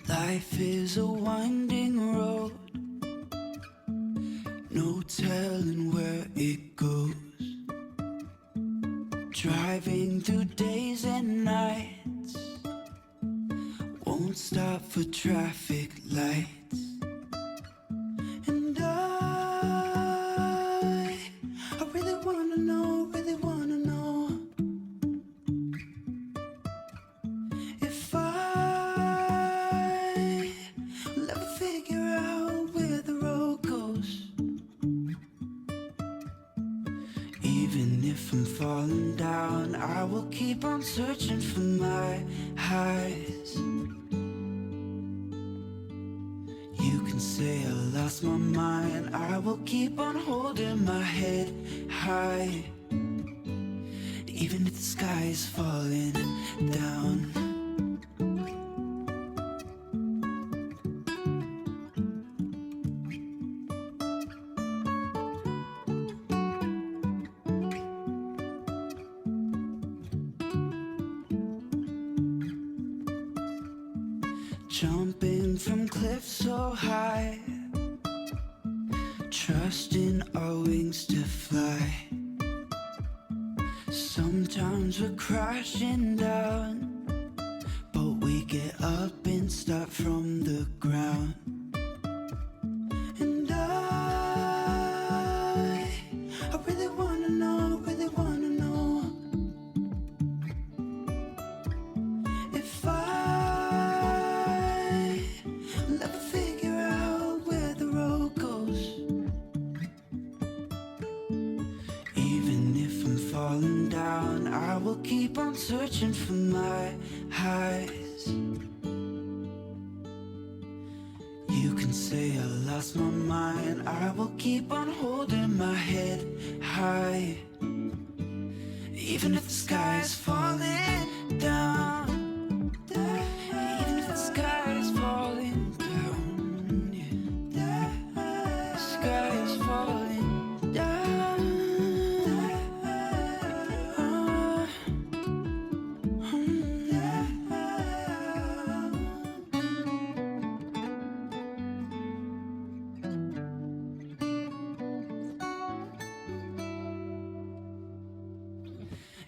Life is a winding road, no telling where it goes. Driving through days and nights, won't stop for traffic lights. And I really wanna know, if I will ever figure out where the road goes. Even if I'm falling down, I will keep on searching for my highs. You can say I lost my mind, I will keep on holding my head high. Even if the sky is falling down. Jumping from cliffs so high, trusting our wings to fly. Sometimes we're crashing down, but we get up and start from the ground. And I really wanna know, if I will ever figure out where the road goes. Even if I'm falling down, I will keep on searching for my highs. You can say I lost my mind, I will keep on holding my head high. Even if the sky is falling down, even if the sky is falling down, yeah. The sky is falling down.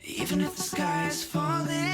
Even if the sky is falling